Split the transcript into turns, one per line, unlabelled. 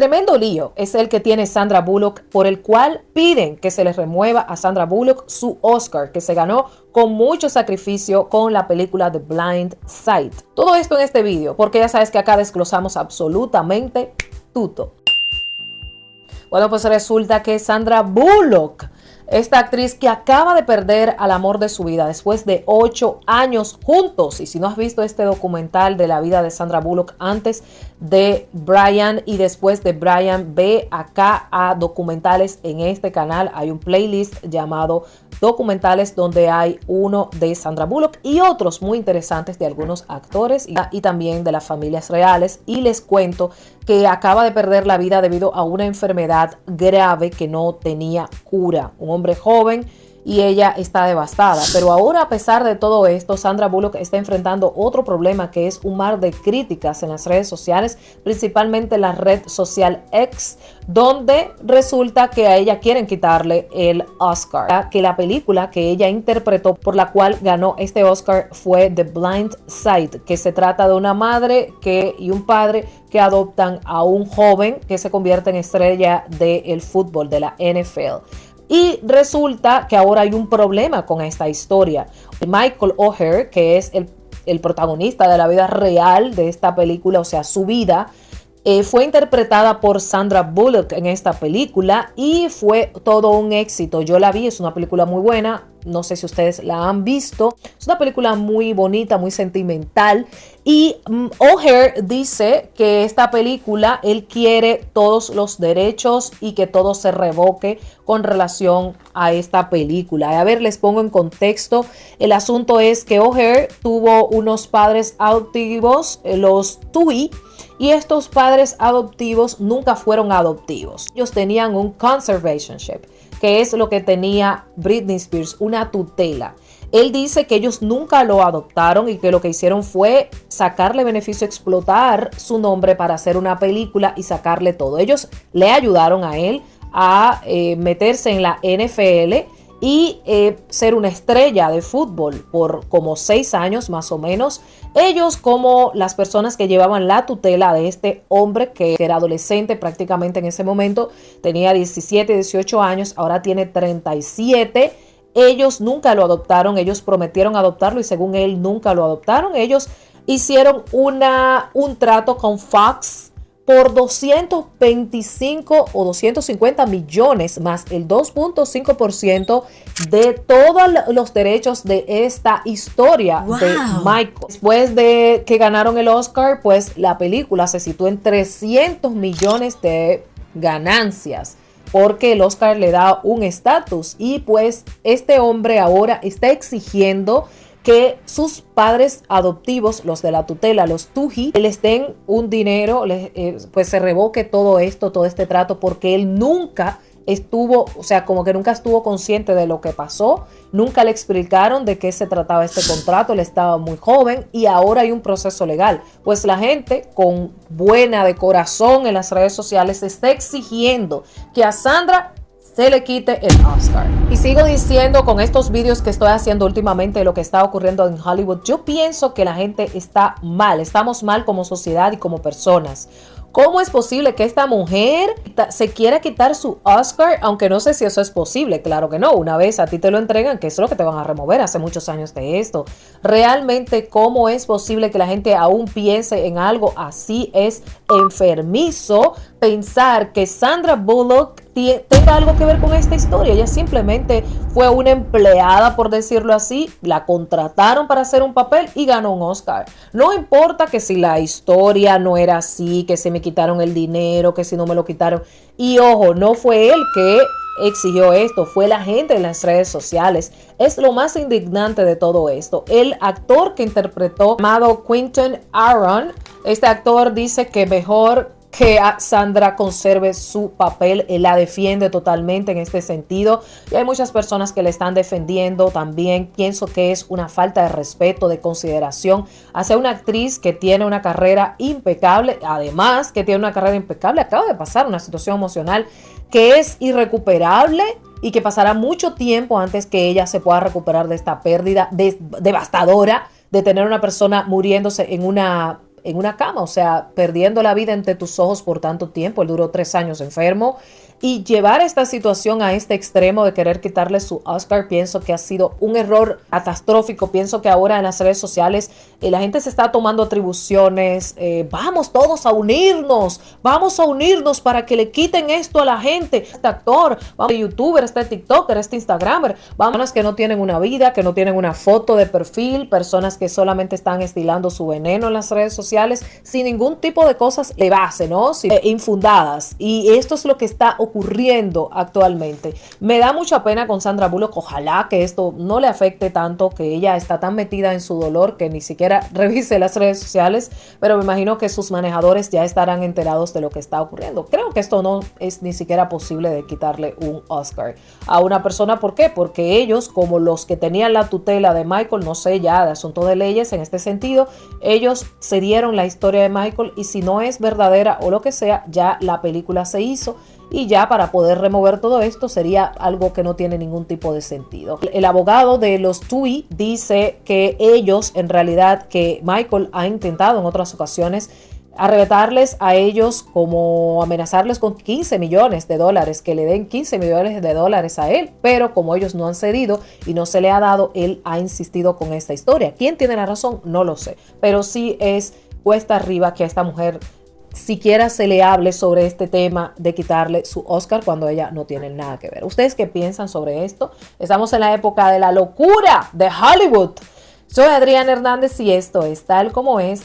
Tremendo lío es el que tiene Sandra Bullock, por el cual piden que se le remueva a Sandra Bullock su Oscar, que se ganó con mucho sacrificio con la película The Blind Side. Todo esto en este vídeo, porque ya sabes que acá desglosamos absolutamente todo. Bueno, pues resulta que Sandra Bullock, esta actriz que acaba de perder al amor de su vida después de 8 años juntos. Y si no has visto este documental de la vida de Sandra Bullock antes de Brian y después de Brian, ve acá a documentales en este canal. Hay un playlist llamado documentales donde hay uno de Sandra Bullock y otros muy interesantes de algunos actores y también de las familias reales. Y les cuento que acaba de perder la vida debido a una enfermedad grave que no tenía cura. Un hombre joven y ella está devastada. Pero ahora, a pesar de todo esto, Sandra Bullock está enfrentando otro problema, que es un mar de críticas en las redes sociales, principalmente la red social X, donde resulta que a ella quieren quitarle el Oscar. Que la película que ella interpretó, por la cual ganó este Oscar, fue The Blind Side, que se trata de una madre y un padre que adoptan a un joven que se convierte en estrella del fútbol, de la NFL. Y resulta que ahora hay un problema con esta historia. Michael O'Hare, que es el protagonista de la vida real de esta película, o sea, su vida, fue interpretada por Sandra Bullock en esta película y fue todo un éxito. Yo la vi, es una película muy buena. No sé si ustedes la han visto. Es una película muy bonita, muy sentimental. Y O'Hare dice que esta película, él quiere todos los derechos y que todo se revoque con relación a esta película. A ver, les pongo en contexto. El asunto es que O'Hare tuvo unos padres adoptivos, los Tui, y estos padres adoptivos nunca fueron adoptivos. Ellos tenían un conservationship, que es lo que tenía Britney Spears, una tutela. Él dice que ellos nunca lo adoptaron y que lo que hicieron fue sacarle beneficio, explotar su nombre para hacer una película y sacarle todo. Ellos le ayudaron a él a meterse en la NFL y ser una estrella de fútbol por como 6 años más o menos. Ellos, como las personas que llevaban la tutela de este hombre que era adolescente prácticamente en ese momento, tenía 17, 18 años, ahora tiene 37. Ellos nunca lo adoptaron, ellos prometieron adoptarlo y según él nunca lo adoptaron. Ellos hicieron un trato con Fox por 225 o 250 millones más el 2.5% de todos los derechos de esta historia de Michael. Después de que ganaron el Oscar, pues la película se situó en 300 millones de ganancias, porque el Oscar le da un estatus y pues este hombre ahora está exigiendo que sus padres adoptivos, los de la tutela, los Tuji, les den un dinero, pues se revoque todo esto, todo este trato, porque él nunca estuvo, o sea, como que nunca estuvo consciente de lo que pasó, nunca le explicaron de qué se trataba este contrato, él estaba muy joven y ahora hay un proceso legal. Pues la gente con buena de corazón en las redes sociales está exigiendo que a Sandra se le quite el Oscar. Y sigo diciendo con estos vídeos que estoy haciendo últimamente de lo que está ocurriendo en Hollywood, yo pienso que la gente está mal, estamos mal como sociedad y como personas. ¿Cómo es posible que esta mujer se quiera quitar su Oscar? Aunque no sé si eso es posible, claro que no. Una vez a ti te lo entregan, que es lo que te van a remover hace muchos años de esto. Realmente, ¿cómo es posible que la gente aún piense en algo así? Es enfermizo pensar que Sandra Bullock tenga algo que ver con esta historia. Ella simplemente fue una empleada, por decirlo así, la contrataron para hacer un papel y ganó un Oscar. No importa que si la historia no era así, que se me quitaron el dinero, que si no me lo quitaron. Y ojo, no fue él que exigió esto, fue la gente en las redes sociales. Es lo más indignante de todo esto. El actor que interpretó, llamado Quinton Aaron, este actor dice que mejor que Sandra conserve su papel. Él la defiende totalmente en este sentido y hay muchas personas que le están defendiendo también. Pienso que es una falta de respeto, de consideración hacia una actriz que tiene una carrera impecable. Además que tiene una carrera impecable, acaba de pasar una situación emocional que es irrecuperable y que pasará mucho tiempo antes que ella se pueda recuperar de esta pérdida devastadora de tener una persona muriéndose en una en una cama, o sea, perdiendo la vida entre tus ojos por tanto tiempo. Él duró 3 años enfermo. Y llevar esta situación a este extremo de querer quitarle su Oscar, pienso que ha sido un error catastrófico. Pienso que ahora en las redes sociales la gente se está tomando atribuciones. Vamos todos a unirnos, vamos a unirnos para que le quiten esto a la gente. Este actor, vamos, este youtuber, este tiktoker, este instagramer, personas que no tienen una vida, que no tienen una foto de perfil, personas que solamente están estilando su veneno en las redes sociales sin ningún tipo de cosas de base, ¿no? Infundadas. Y esto es lo que está ocurriendo actualmente. Me da mucha pena con Sandra Bullock. Ojalá que esto no le afecte tanto, que ella está tan metida en su dolor que ni siquiera revise las redes sociales, pero me imagino que sus manejadores ya estarán enterados de lo que está ocurriendo. Creo que esto no es ni siquiera posible de quitarle un Oscar a una persona. ¿Por qué? Porque ellos, como los que tenían la tutela de Michael, no sé ya de asunto de leyes en este sentido, ellos se dieron la historia de Michael, y si no es verdadera o lo que sea, ya la película se hizo. Y ya para poder remover todo esto sería algo que no tiene ningún tipo de sentido. El abogado de los Tui dice que ellos, en realidad, que Michael ha intentado en otras ocasiones arrebatarles a ellos, como amenazarles con $15 millones, que le den $15 millones a él, pero como ellos no han cedido y no se le ha dado, él ha insistido con esta historia. ¿Quién tiene la razón? No lo sé, pero sí es cuesta arriba que a esta mujer siquiera se le hable sobre este tema de quitarle su Oscar cuando ella no tiene nada que ver. ¿Ustedes qué piensan sobre esto? Estamos en la época de la locura de Hollywood. Soy Adriana Hernández y esto es Tal Como Es.